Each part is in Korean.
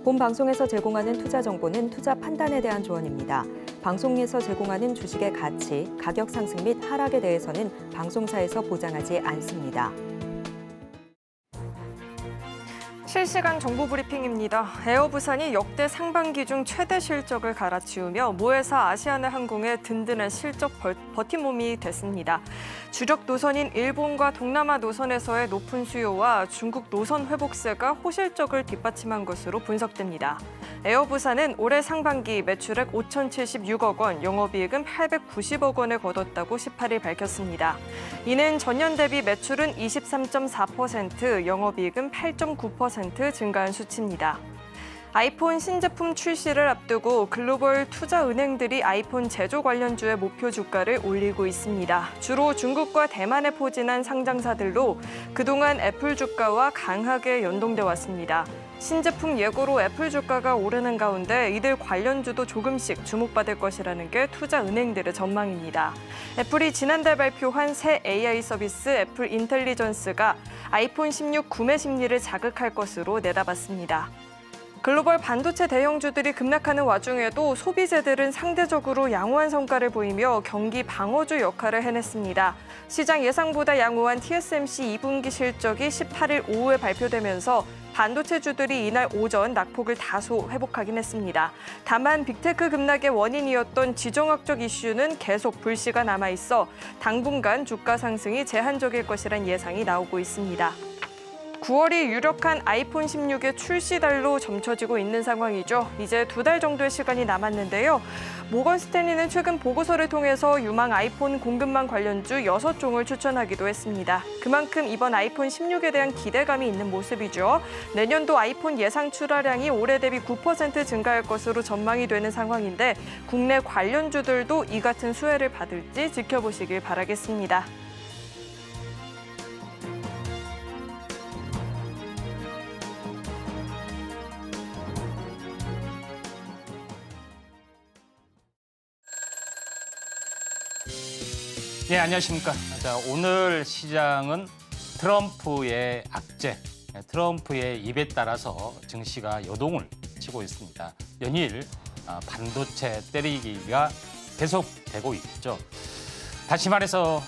본 방송에서 제공하는 투자 정보는 투자 판단에 대한 조언입니다. 방송에서 제공하는 주식의 가치, 가격 상승 및 하락에 대해서는 방송사에서 보장하지 않습니다. 실시간 정보 브리핑입니다. 에어부산이 역대 상반기 중 최대 실적을 갈아치우며 모회사 아시아나항공의 든든한 실적 버팀목이 됐습니다. 주력 노선인 일본과 동남아 노선에서의 높은 수요와 중국 노선 회복세가 호실적을 뒷받침한 것으로 분석됩니다. 에어부산은 올해 상반기 매출액 5,076억 원, 영업이익은 890억 원을 거뒀다고 18일 밝혔습니다. 이는 전년 대비 매출은 23.4%, 영업이익은 8.9% 증가한 수치입니다. 아이폰 신제품 출시를 앞두고 글로벌 투자은행들이 아이폰 제조 관련주의 목표 주가를 올리고 있습니다. 주로 중국과 대만에 포진한 상장사들로 그동안 애플 주가와 강하게 연동돼 왔습니다. 신제품 예고로 애플 주가가 오르는 가운데 이들 관련주도 조금씩 주목받을 것이라는 게 투자은행들의 전망입니다. 애플이 지난달 발표한 새 AI 서비스 애플 인텔리전스가 아이폰 16 구매 심리를 자극할 것으로 내다봤습니다. 글로벌 반도체 대형주들이 급락하는 와중에도 소비재들은 상대적으로 양호한 성과를 보이며 경기 방어주 역할을 해냈습니다. 시장 예상보다 양호한 TSMC 2분기 실적이 18일 오후에 발표되면서 반도체주들이 이날 오전 낙폭을 다소 회복하긴 했습니다. 다만 빅테크 급락의 원인이었던 지정학적 이슈는 계속 불씨가 남아있어 당분간 주가 상승이 제한적일 것이란 예상이 나오고 있습니다. 9월이 유력한 아이폰 16의 출시달로 점쳐지고 있는 상황이죠. 이제 2달 정도의 시간이 남았는데요. 모건 스탠리는 최근 보고서를 통해서 유망 아이폰 공급망 관련주 6종을 추천하기도 했습니다. 그만큼 이번 아이폰 16에 대한 기대감이 있는 모습이죠. 내년도 아이폰 예상 출하량이 올해 대비 9% 증가할 것으로 전망이 되는 상황인데 국내 관련주들도 이 같은 수혜를 받을지 지켜보시길 바라겠습니다. 네, 안녕하십니까. 자, 오늘 시장은 트럼프의 악재, 트럼프의 입에 따라서 증시가 요동을 치고 있습니다. 연일 반도체 때리기가 계속되고 있죠. 다시 말해서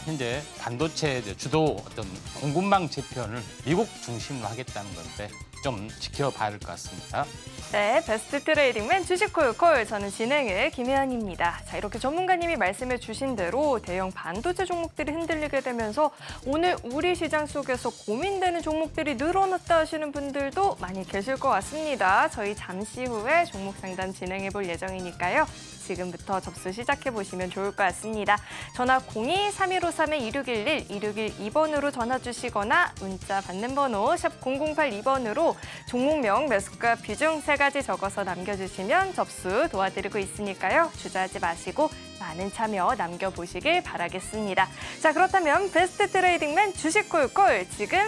현재 반도체 주도 어떤 공급망 재편을 미국 중심으로 하겠다는 건데 좀 지켜봐야 할 것 같습니다. 네, 베스트 트레이딩맨 주식콜콜, 저는 진행의 김혜안입니다. 자, 이렇게 전문가님이 말씀해 주신 대로 대형 반도체 종목들이 흔들리게 되면서 오늘 우리 시장 속에서 고민되는 종목들이 늘어났다 하시는 분들도 많이 계실 것 같습니다. 저희 잠시 후에 종목 상담 진행해 볼 예정이니까요. 지금부터 접수 시작해 보시면 좋을 것 같습니다. 전화 02-3153-2611, 2612번으로 전화 주시거나 문자 받는 번호 샵 0082번으로 종목명, 매수가, 비중 3가지 적어서 남겨주시면 접수 도와드리고 있으니까요. 주저하지 마시고 많은 참여 남겨보시길 바라겠습니다. 자, 그렇다면 베스트 트레이딩맨 주식콜콜 지금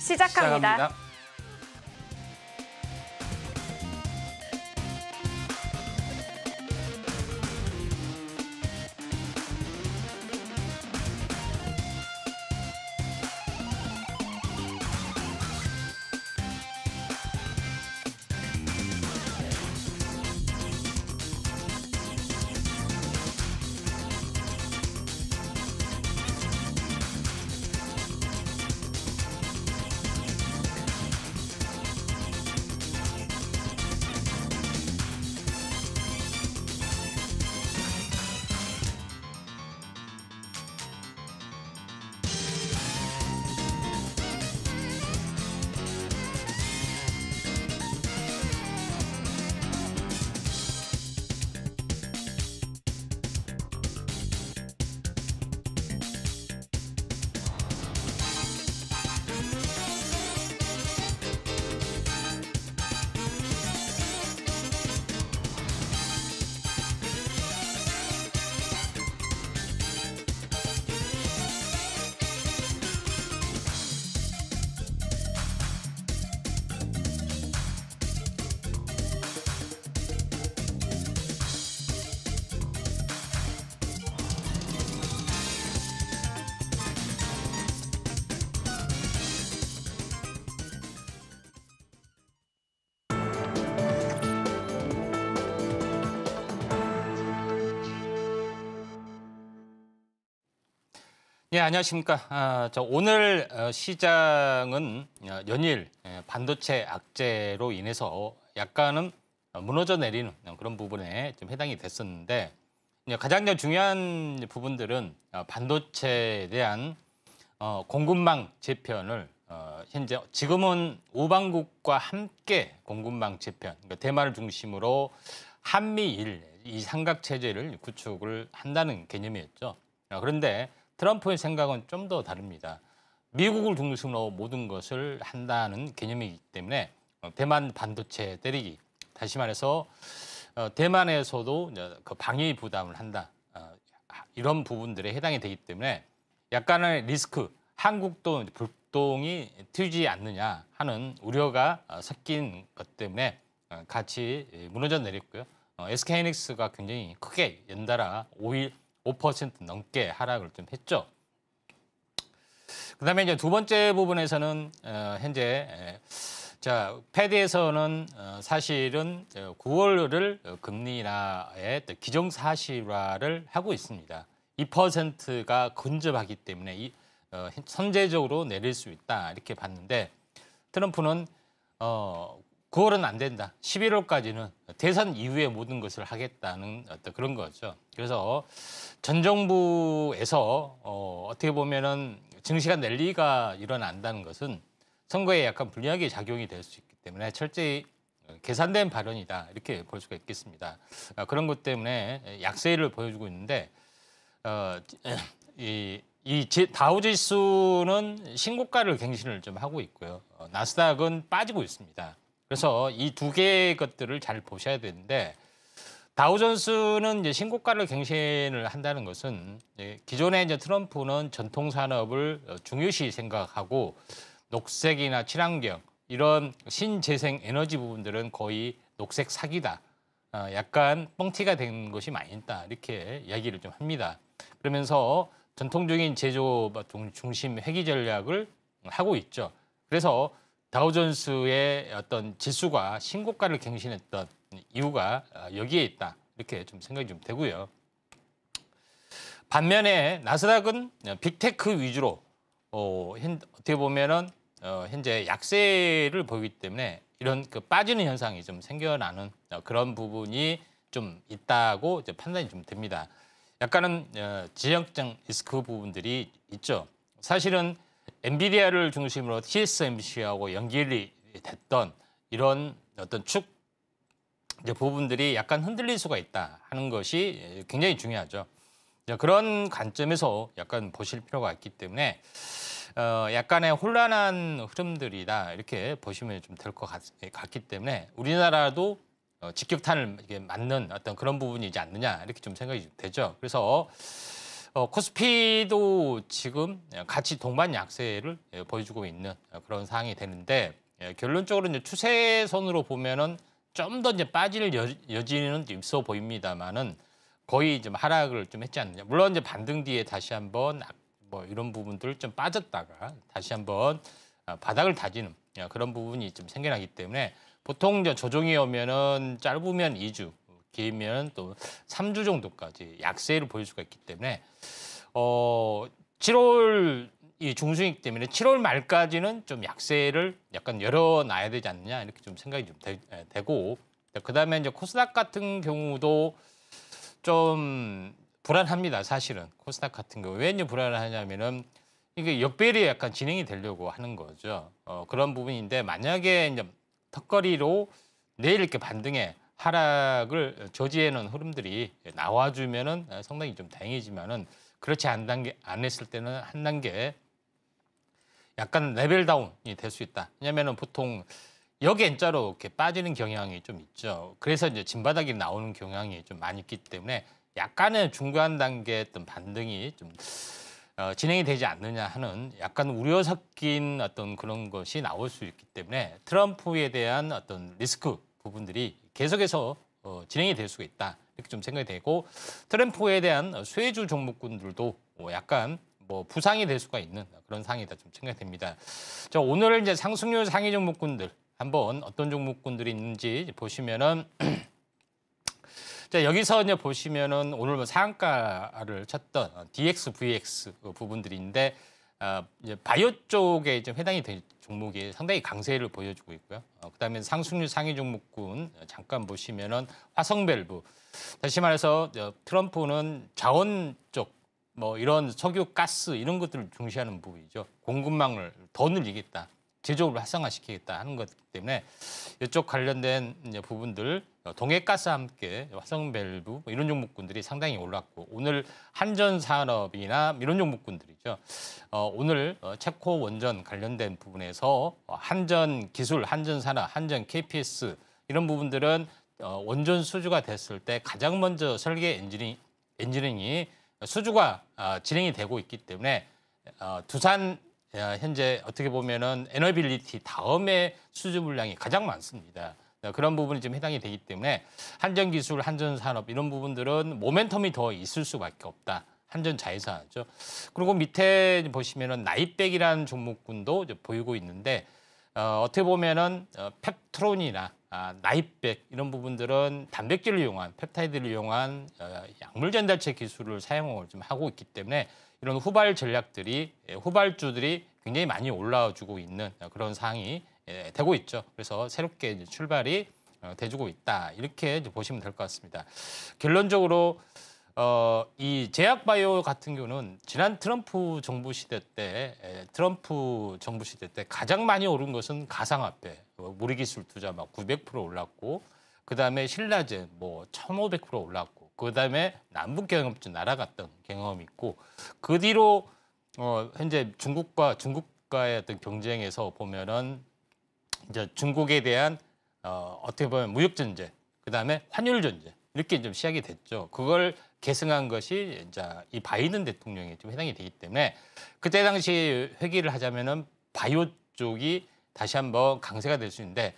시작합니다. 예, 안녕하십니까. 오늘 시장은 연일 반도체 악재로 인해서 약간은 무너져 내리는 그런 부분에 좀 해당이 됐었는데 가장 중요한 부분들은 반도체에 대한 공급망 재편을 현재 지금은 우방국과 함께 공급망 재편, 그러니까 대만을 중심으로 한미일 이 삼각 체제를 구축을 한다는 개념이었죠. 그런데 트럼프의 생각은 좀 더 다릅니다. 미국을 중심으로 모든 것을 한다는 개념이기 때문에 대만 반도체 때리기, 다시 말해서 대만에서도 이제 그 방위 부담을 한다. 이런 부분들에 해당이 되기 때문에 약간의 리스크, 한국도 불똥이 튀지 않느냐 하는 우려가 섞인 것 때문에 같이 무너져 내렸고요. SK하이닉스가 굉장히 크게 연달아 5% 넘게 하락을 좀 했죠. 그다음에 이제 두 번째 부분에서는 현재 패드에서는 사실은 9월을 금리 인하의 기정사실화를 하고 있습니다. 2%가 근접하기 때문에 선제적으로 내릴 수 있다 이렇게 봤는데 트럼프는 9월은 안 된다. 11월까지는 대선 이후에 모든 것을 하겠다는 어떤 그런 거죠. 그래서 전 정부에서 어떻게 보면은 증시가 랠리가 일어난다는 것은 선거에 약간 불리하게 작용이 될 수 있기 때문에 철저히 계산된 발언이다 이렇게 볼 수가 있겠습니다. 그런 것 때문에 약세를 보여주고 있는데 이 다우지수는 신고가를 갱신을 좀 하고 있고요. 나스닥은 빠지고 있습니다. 그래서 이 두 개의 것들을 잘 보셔야 되는데 다우존스는 이제 신고가를 갱신을 한다는 것은 기존에 이제 트럼프는 전통 산업을 중요시 생각하고 녹색이나 친환경 이런 신재생 에너지 부분들은 거의 녹색 사기다. 약간 뻥튀가 된 것이 많이 있다. 이렇게 이야기를 좀 합니다. 그러면서 전통적인 제조업 중심 회귀 전략을 하고 있죠. 그래서 다우존스의 어떤 지수가 신고가를 갱신했던 이유가 여기에 있다. 이렇게 좀 생각이 좀 되고요. 반면에 나스닥은 빅테크 위주로 어떻게 보면은 현재 약세를 보이기 때문에 이런 그 빠지는 현상이 좀 생겨나는 그런 부분이 좀 있다고 이제 판단이 좀 됩니다. 약간은 지역적 리스크 부분들이 있죠. 사실은 엔비디아를 중심으로 TSMC하고 연결이 됐던 이런 어떤 축 이제 부분들이 약간 흔들릴 수가 있다 하는 것이 굉장히 중요하죠. 그런 관점에서 약간 보실 필요가 있기 때문에 약간의 혼란한 흐름들이다 이렇게 보시면 좀 될 것 같기 때문에 우리나라도 직격탄을 맞는 어떤 그런 부분이지 않느냐 이렇게 좀 생각이 되죠. 그래서 코스피도 지금 같이 동반 약세를 보여주고 있는 그런 상황이 되는데 결론적으로 이제 추세선으로 보면은 좀 더 이제 빠질 여지는 있어 보입니다만은 거의 좀 하락을 좀 했지 않느냐. 물론 이제 반등 뒤에 다시 한번 뭐 이런 부분들 좀 빠졌다가 다시 한번 바닥을 다지는 그런 부분이 좀 생겨나기 때문에 보통 이제 조정이 오면은 짧으면 2주, 길면 또 3주 정도까지 약세를 보일 수가 있기 때문에 7월 이 중순이기 때문에 7월 말까지는 좀 약세를 약간 열어놔야 되지 않느냐 이렇게 좀 생각이 좀 되고 그다음에 이제 코스닥 같은 경우도 좀 불안합니다. 사실은 코스닥 같은 경우 왜 이제 불안하냐면은 이게 역배열이 약간 진행이 되려고 하는 거죠. 그런 부분인데 만약에 이제 턱걸이로 내일 이렇게 반등에 하락을 저지하는 흐름들이 나와주면은 상당히 좀 다행이지만은 그렇지 안 했을 때는 한 단계 약간 레벨 다운이 될 수 있다. 왜냐면은 보통 역N자로 이렇게 빠지는 경향이 좀 있죠. 그래서 이제 진바닥이 나오는 경향이 좀 많이 있기 때문에 약간의 중간 단계 어떤 반등이 좀 진행이 되지 않느냐 하는 약간 우려 섞인 어떤 그런 것이 나올 수 있기 때문에 트럼프에 대한 어떤 리스크 부분들이 계속해서 진행이 될 수가 있다. 이렇게 좀 생각이 되고 트럼프에 대한 수혜주 종목군들도 약간 뭐 부상이 될 수가 있는 그런 상황이다 좀 생각이 됩니다. 자, 오늘 이제 상승률 상위 종목군들 한번 어떤 종목군들이 있는지 보시면은 자, 여기서 이제 보시면은 오늘 뭐 상한가를 쳤던 DX, VX 부분들인데 이제 바이오 쪽에 이제 해당이 될 종목이 상당히 강세를 보여주고 있고요. 그다음에 상승률 상위 종목군 잠깐 보시면은 화성밸브. 다시 말해서 트럼프는 자원 쪽 뭐 이런 석유, 가스 이런 것들을 중시하는 부분이죠. 공급망을 더 늘리겠다, 제조업을 활성화시키겠다 하는 것 때문에 이쪽 관련된 이제 부분들, 동해가스와 함께 화성밸브 뭐 이런 종목군들이 상당히 올랐고, 오늘 한전산업이나 이런 종목군들이죠. 오늘 체코 원전 관련된 부분에서 한전기술, 한전산업, 한전 KPS 이런 부분들은 원전 수주가 됐을 때 가장 먼저 설계 엔지니어링이 수주가 진행이 되고 있기 때문에 두산 현재 어떻게 보면은 에너빌리티 다음에 수주 물량이 가장 많습니다. 그런 부분이 좀 해당이 되기 때문에 한전기술, 한전산업 이런 부분들은 모멘텀이 더 있을 수밖에 없다. 한전자회사죠. 그리고 밑에 보시면은 나이백이라는 종목군도 이제 보이고 있는데 어떻게 보면은 펩트론이나 나이백 이런 부분들은 단백질을 이용한 펩타이드를 이용한 약물 전달체 기술을 사용을 좀 하고 있기 때문에 이런 후발 전략들이 후발주들이 굉장히 많이 올라와주고 있는 그런 상황이 되고 있죠. 그래서 새롭게 이제 출발이 돼주고 있다 이렇게 이제 보시면 될 것 같습니다. 결론적으로 이 제약바이오 같은 경우는 지난 트럼프 정부 시대 때 가장 많이 오른 것은 가상화폐, 무리기술 투자 막 900% 올랐고, 그 다음에 신라젠 뭐 1,500% 올랐고, 그 다음에 남북 경협주 날아갔던 경험이 있고, 그 뒤로 현재 중국과의 어떤 경쟁에서 보면은 이제 중국에 대한 어떻게 보면 무역 전제, 그 다음에 환율 전제 이렇게 좀 시작이 됐죠. 그걸 계승한 것이 이제 이 바이든 대통령이 좀 해당이 되기 때문에 그때 당시 회귀를 하자면은 바이오 쪽이 다시 한번 강세가 될 수 있는데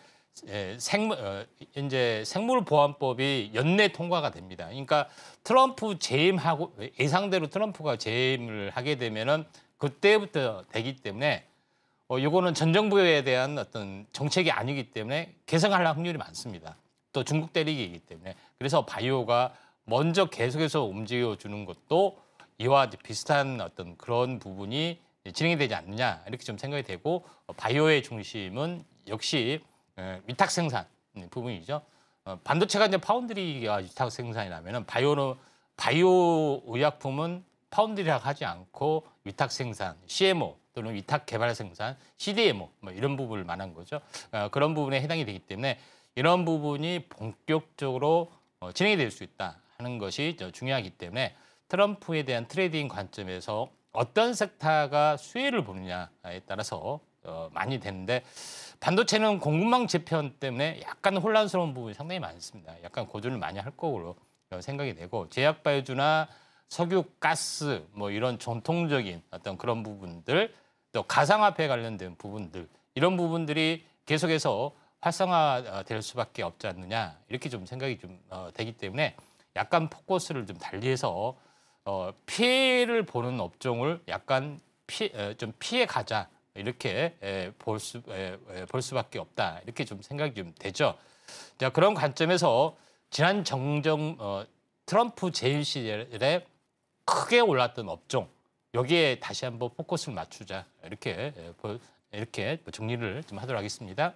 이제 생물보안법이 연내 통과가 됩니다. 그러니까 트럼프 재임하고 예상대로 트럼프가 재임을 하게 되면은 그때부터 되기 때문에 이거는 전 정부에 대한 어떤 정책이 아니기 때문에 개성할 확률이 많습니다. 또 중국 때리기이기 때문에. 그래서 바이오가 먼저 계속해서 움직여주는 것도 이와 비슷한 어떤 그런 부분이 진행이 되지 않느냐 이렇게 좀 생각이 되고, 바이오의 중심은 역시 위탁 생산 부분이죠. 반도체가 이제 파운드리가 위탁 생산이라면은 바이오 의약품은 파운드리라고 하지 않고 위탁 생산, CMO 또는 위탁 개발 생산, CDMO 뭐 이런 부분을 말한 거죠. 그런 부분에 해당이 되기 때문에 이런 부분이 본격적으로 진행이 될 수 있다 하는 것이 중요하기 때문에 트럼프에 대한 트레이딩 관점에서 어떤 섹터가 수혜를 보느냐에 따라서 많이 되는데, 반도체는 공급망 재편 때문에 약간 혼란스러운 부분이 상당히 많습니다. 약간 고전을 많이 할 거로 생각이 되고, 제약바이오주나 석유, 가스 뭐 이런 전통적인 어떤 그런 부분들, 또 가상화폐 관련된 부분들, 이런 부분들이 계속해서 활성화될 수밖에 없지 않느냐 이렇게 좀 생각이 좀 되기 때문에 약간 포커스를 좀 달리해서 피해를 보는 업종을 약간 좀 피해 가자 이렇게 볼 수밖에 없다 이렇게 좀 생각이 좀 되죠. 자, 그런 관점에서 지난 트럼프 재임 시절에 크게 올랐던 업종 여기에 다시 한번 포커스를 맞추자 이렇게 정리를 좀 하도록 하겠습니다.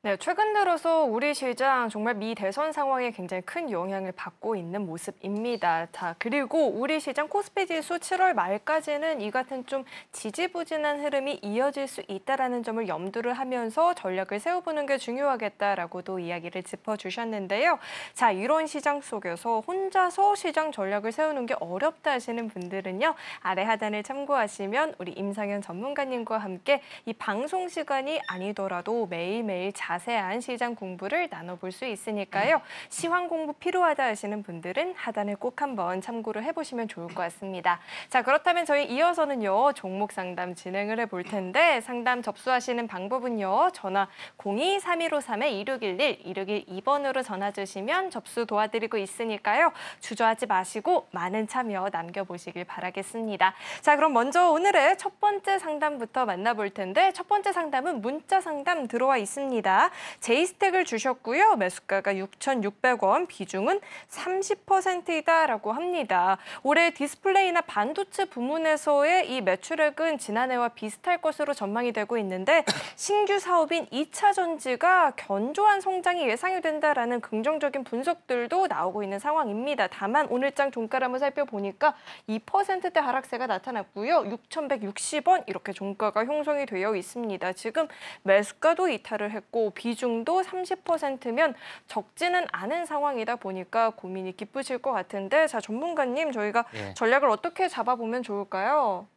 네, 최근 들어서 우리 시장 정말 미 대선 상황에 굉장히 큰 영향을 받고 있는 모습입니다. 자, 그리고 우리 시장 코스피 지수 7월 말까지는 이 같은 좀 지지부진한 흐름이 이어질 수 있다라는 점을 염두를 하면서 전략을 세워보는 게 중요하겠다라고도 이야기를 짚어주셨는데요. 자, 이런 시장 속에서 혼자서 시장 전략을 세우는 게 어렵다 하시는 분들은요, 아래 하단을 참고하시면 우리 임상현 전문가님과 함께 이 방송 시간이 아니더라도 매일매일 자세한 시장 공부를 나눠볼 수 있으니까요. 시황 공부 필요하다 하시는 분들은 하단을 꼭 한번 참고를 해보시면 좋을 것 같습니다. 자, 그렇다면 저희 이어서는요, 종목 상담 진행을 해볼 텐데 상담 접수하시는 방법은요, 전화 02-3153-2611, 2612번으로 전화 주시면 접수 도와드리고 있으니까요. 주저하지 마시고 많은 참여 남겨보시길 바라겠습니다. 자, 그럼 먼저 오늘의 첫 번째 상담부터 만나볼 텐데 첫 번째 상담은 문자 상담 들어와 있습니다. 있습니다. 제이스택을 주셨고요. 매수가가 6,600원, 비중은 30%이다라고 합니다. 올해 디스플레이나 반도체 부문에서의 이 매출액은 지난해와 비슷할 것으로 전망이 되고 있는데 신규 사업인 2차 전지가 견조한 성장이 예상이 된다라는 긍정적인 분석들도 나오고 있는 상황입니다. 다만 오늘장 종가를 한번 살펴보니까 2%대 하락세가 나타났고요. 6,160원 이렇게 종가가 형성이 되어 있습니다. 지금 매수가도 이탈을 했고 비중도 30%면 적지는 않은 상황이다 보니까 고민이 깊으실 것 같은데 자 전문가님 저희가 전략을 어떻게 잡아보면 좋을까요?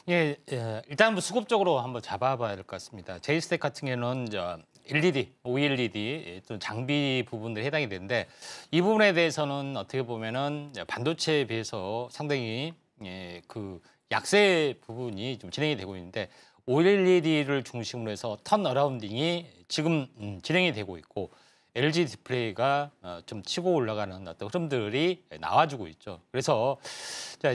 예, 일단 뭐 수급적으로 한번 잡아봐야 될 것 같습니다. 제이스택 같은 경우는 LED, OLED 또 장비 부분들이 해당이 되는데 이 부분에 대해서는 어떻게 보면은 반도체에 비해서 상당히 그 약세 부분이 좀 진행이 되고 있는데 OLED를 중심으로 해서 턴어라운딩이 지금 진행이 되고 있고 LG 디스플레이가 좀 치고 올라가는 어떤 흐름들이 나와주고 있죠. 그래서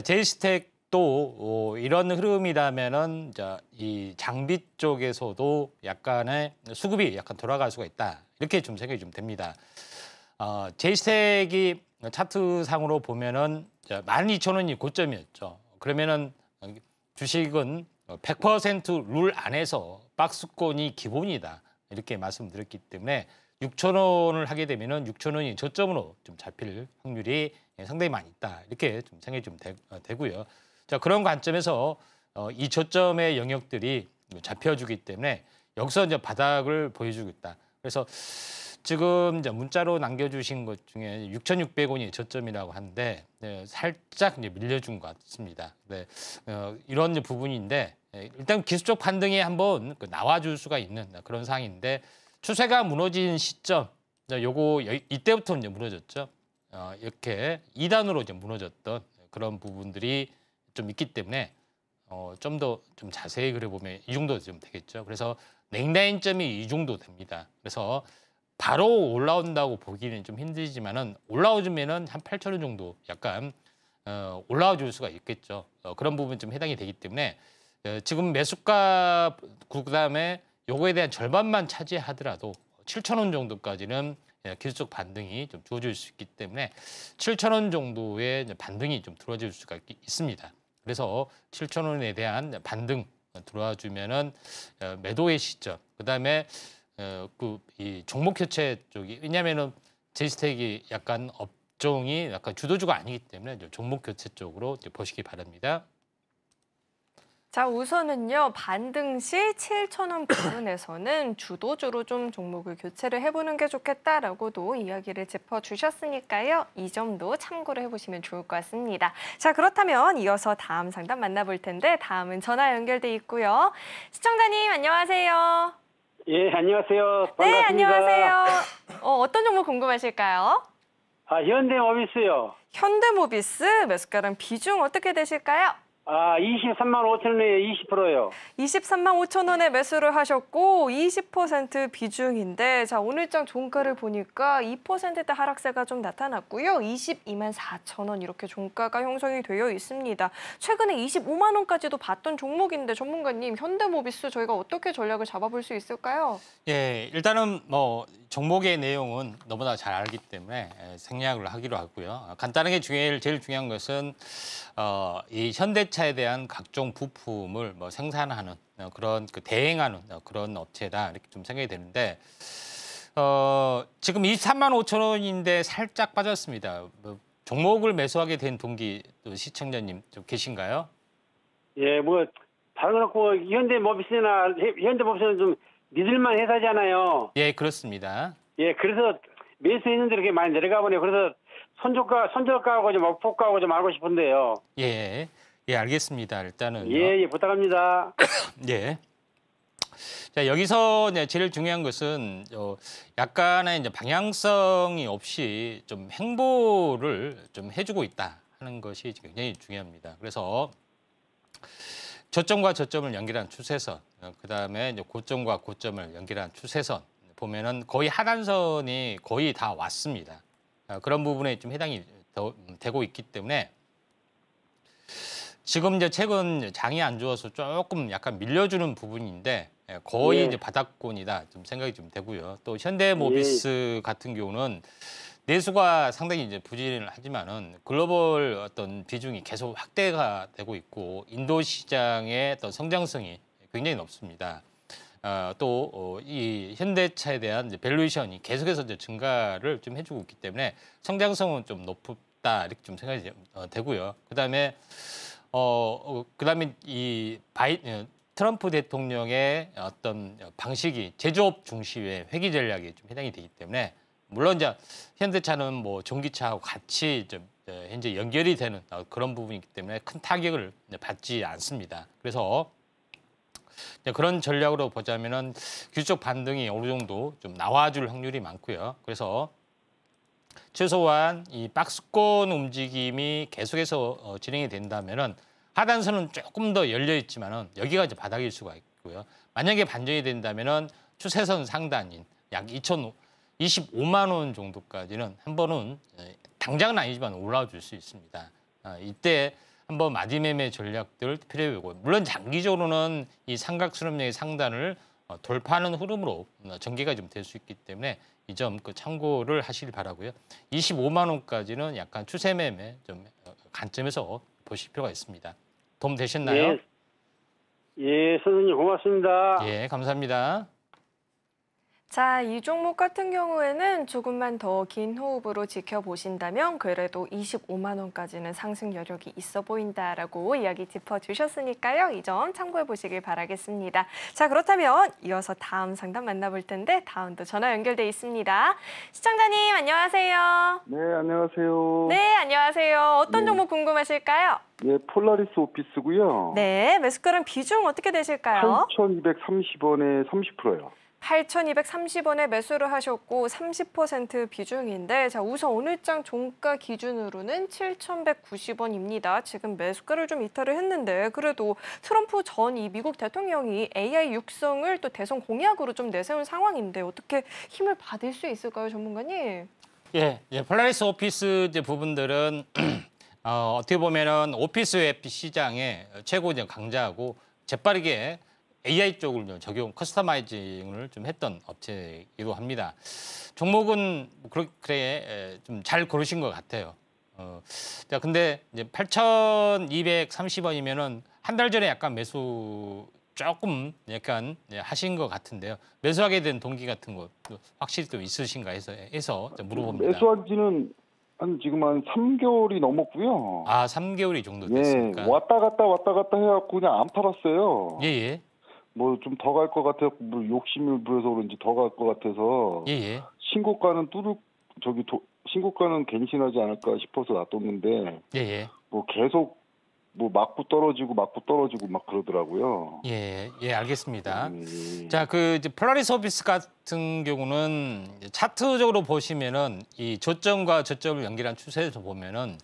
제이스택 또 이런 흐름이라면은 이 장비 쪽에서도 약간의 수급이 약간 돌아갈 수가 있다. 이렇게 좀 생각이 좀 됩니다. 제이스택이 차트상으로 보면은 12,000원이 고점이었죠. 그러면은 주식은 100% 룰 안에서 박스권이 기본이다. 이렇게 말씀드렸기 때문에 6,000원을 하게 되면은 6,000원이 저점으로 좀 잡힐 확률이 상당히 많이 있다. 이렇게 좀 생각이 좀 되고요. 자, 그런 관점에서 이 저점의 영역들이 잡혀주기 때문에 여기서 이제 바닥을 보여주고 있다. 그래서 지금 이제 문자로 남겨주신 것 중에 6,600원이 저점이라고 하는데 살짝 이제 밀려준 것 같습니다. 이런 이제 부분인데 일단 기술적 반등이 한번 나와줄 수가 있는 그런 상황인데 추세가 무너진 시점, 요거 이때부터 이제 무너졌죠. 이렇게 2단으로 이제 무너졌던 그런 부분들이 좀 있기 때문에 좀 더 좀 자세히 그려보면 이 정도 좀 되겠죠. 그래서 넥라인점이 이 정도 됩니다. 그래서 바로 올라온다고 보기는 좀 힘들지만은 올라오면은 한 8,000원 정도 약간 올라와 줄 수가 있겠죠. 그런 부분 좀 해당이 되기 때문에 지금 매수가 그다음에 요거에 대한 절반만 차지하더라도 7,000원 정도까지는 기술적 반등이 좀 주어질 수 있기 때문에 7,000원 정도의 반등이 좀 들어질 수가 있습니다. 그래서 7,000원에 대한 반등 들어와 주면은 매도의 시점. 그다음에 이 종목 교체 쪽이 왜냐면은 제이스택이 약간 업종이 약간 주도주가 아니기 때문에 종목 교체 쪽으로 보시기 바랍니다. 자, 우선은요. 반등 시 7,000원 부근에서는 주도주로 좀 종목을 교체를 해보는 게 좋겠다라고도 이야기를 짚어주셨으니까요. 이 점도 참고를 해보시면 좋을 것 같습니다. 자, 그렇다면 이어서 다음 상담 만나볼 텐데 다음은 전화 연결돼 있고요. 시청자님 안녕하세요. 예, 안녕하세요. 반갑습니다. 네, 안녕하세요. 어떤 종목 궁금하실까요? 현대모비스요. 현대모비스 매수가랑 비중 어떻게 되실까요? 23만 5천 원에 20%요. 23만 5천 원에 매수를 하셨고 20% 비중인데 자 오늘장 종가를 보니까 2%대 하락세가 좀 나타났고요. 22만 4천 원 이렇게 종가가 형성이 되어 있습니다. 최근에 25만 원까지도 봤던 종목인데 전문가님 현대모비스 저희가 어떻게 전략을 잡아볼 수 있을까요? 예, 일단은 뭐 종목의 내용은 너무나 잘 알기 때문에 생략을 하기로 하고요. 간단하게 제일 중요한 것은 이 현대차에 대한 각종 부품을 뭐 생산하는 그런 대행하는 그런 업체다 이렇게 좀 생각이 되는데 지금 23만 5천 원인데 살짝 빠졌습니다. 뭐 종목을 매수하게 된 동기 또 시청자님 좀 계신가요? 예, 뭐 다른 건 없고 현대모비스는 좀 믿을만 회사잖아요. 예, 그렇습니다. 예, 그래서 매수했는데 이렇게 많이 내려가 보네요. 그래서 손절가하고 좀 업폭가하고 좀 알고 싶은데요. 예, 알겠습니다. 일단은 예, 부탁합니다. 예. 자, 여기서 이제 제일 중요한 것은 약간의 이제 방향성이 없이 좀 행보를 좀 해주고 있다 하는 것이 굉장히 중요합니다. 그래서 저점과 저점을 연결한 추세선, 그다음에 이제 고점과 고점을 연결한 추세선 보면은 거의 하단선이 거의 다 왔습니다. 그런 부분에 좀 해당이 되고 있기 때문에 지금 이제 최근 장이 안 좋아서 조금 약간 밀려주는 부분인데 거의 예. 이제 바닥권이다 좀 생각이 좀 되고요. 또 현대모비스 같은 경우는 내수가 상당히 이제 부진을 하지만은 글로벌 어떤 비중이 계속 확대가 되고 있고 인도 시장의 어떤 성장성이 굉장히 높습니다. 또 이 현대차에 대한 이제 밸류에이션이 계속해서 이제 증가를 좀 해주고 있기 때문에 성장성은 좀 높다 이렇게 좀 생각이 되고요. 그다음에 그다음에 트럼프 대통령의 어떤 방식이 제조업 중심의 회귀 전략이 좀 해당이 되기 때문에 물론 이제 현대차는 뭐 전기차하고 같이 좀 현재 연결이 되는 그런 부분이기 때문에 큰 타격을 받지 않습니다. 그래서 그런 전략으로 보자면은 규칙적 반등이 어느 정도 좀 나와줄 확률이 많고요. 그래서 최소한 이 박스권 움직임이 계속해서 진행이 된다면은 하단선은 조금 더 열려 있지만은 여기가 이제 바닥일 수가 있고요. 만약에 반전이 된다면은 추세선 상단인 약 2,025만 원 정도까지는 한 번은 당장은 아니지만 올라와 줄 수 있습니다. 이때 한번 마디매매 전략들 필요하고 물론 장기적으로는 이 삼각수렴력의 상단을 돌파하는 흐름으로 전개가 좀 될 수 있기 때문에 이 점 참고를 하시길 바라고요. 25만 원까지는 약간 추세 매매 좀 관점에서 보실 필요가 있습니다. 도움 되셨나요? 예, 선생님 고맙습니다. 예, 감사합니다. 자, 이 종목 같은 경우에는 조금만 더 긴 호흡으로 지켜보신다면 그래도 25만 원까지는 상승 여력이 있어 보인다라고 이야기 짚어주셨으니까요. 이 점 참고해 보시길 바라겠습니다. 자, 그렇다면 이어서 다음 상담 만나볼 텐데 다음도 전화 연결돼 있습니다. 시청자님 안녕하세요. 네, 안녕하세요. 네, 안녕하세요. 어떤 네. 종목 궁금하실까요? 네, 폴라리스 오피스고요. 네, 매수가는 비중 어떻게 되실까요? 8,230원에 30%요. 8,230원에 매수를 하셨고 30% 비중인데 자 우선 오늘장 종가 기준으로는 7,190원입니다. 지금 매수가를 좀 이탈을 했는데 그래도 트럼프 전 이 미국 대통령이 AI 육성을 또 대선 공약으로 좀 내세운 상황인데 어떻게 힘을 받을 수 있을까요, 전문가님? 예, 폴라리스 오피스 이제 부분들은 어떻게 보면은 오피스 웹 시장의 최고 이제 강자하고 재빠르게 AI 쪽을 좀 적용, 커스터마이징을 좀 했던 업체이기도 합니다. 종목은 그래 좀 잘 고르신 것 같아요. 자, 근데 이제 8,230원이면은 한 달 전에 약간 매수 조금 약간 하신 것 같은데요. 매수하게 된 동기 같은 거 확실히 또 있으신가 해서 좀 물어봅니다. 매수한 지는 지금 한 3개월이 넘었고요. 아, 3개월이 정도 예, 됐습니까? 왔다 갔다 해갖고 그냥 안 팔았어요. 예, 예. 뭐 좀 더 갈 것 같아서 뭐 욕심을 부려서 그런지 더 갈 것 같아서 예, 예. 신고가는 신고가는 갱신하지 않을까 싶어서 놔뒀는데 예, 예. 뭐 계속 뭐 맞고 떨어지고 막 그러더라고요. 예, 예, 알겠습니다. 예. 자, 이제 폴라리스 오피스 같은 경우는 차트적으로 보시면은 이 저점과 저점을 연결한 추세에서 보면은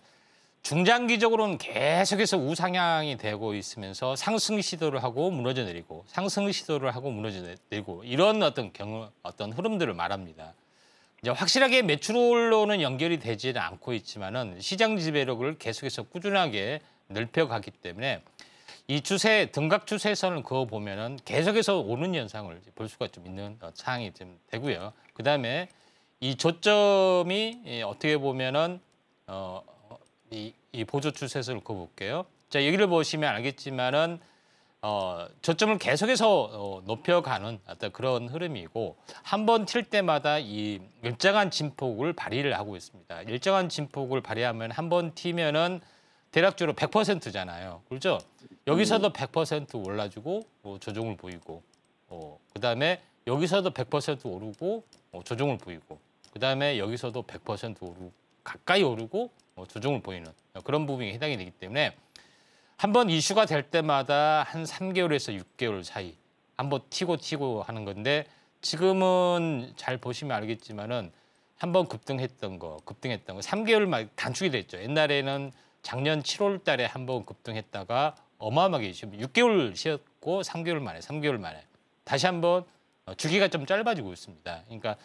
중장기적으로는 계속해서 우상향이 되고 있으면서 상승 시도를 하고 무너져 내리고 상승 시도를 하고 무너져 내리고 이런 어떤 흐름들을 말합니다. 이제 확실하게 매출로는 연결이 되지는 않고 있지만은 시장 지배력을 계속해서 꾸준하게 넓혀가기 때문에 이 추세 등각 추세선을 그어 보면은 계속해서 오는 현상을 볼 수가 좀 있는 상황이 좀 되고요. 그다음에 이 저점이 어떻게 보면은 이 보조 추세선을 그어볼게요. 자, 여기를 보시면 알겠지만은 저점을 계속해서 높여가는 어떤 그런 흐름이고 한 번 튈 때마다 이 일정한 진폭을 발휘를 하고 있습니다. 일정한 진폭을 발휘하면 한 번 튀면은 대략적으로 100%잖아요. 그렇죠? 여기서도 100% 올라주고 조정을 보이고 그다음에 여기서도 100% 오르고 조정을 보이고 그다음에 여기서도 100% 오르고 가까이 오르고 조정을 보이는 그런 부분이 해당이 되기 때문에 한번 이슈가 될 때마다 한 3개월에서 6개월 사이 한번 튀고 하는 건데 지금은 잘 보시면 알겠지만은 한번 급등했던 거 3개월 만에 단축이 됐죠. 옛날에는 작년 7월 달에 한번 급등했다가 어마어마하게 지금 6개월 쉬었고 3개월 만에 다시 한번 주기가 좀 짧아지고 있습니다. 그러니까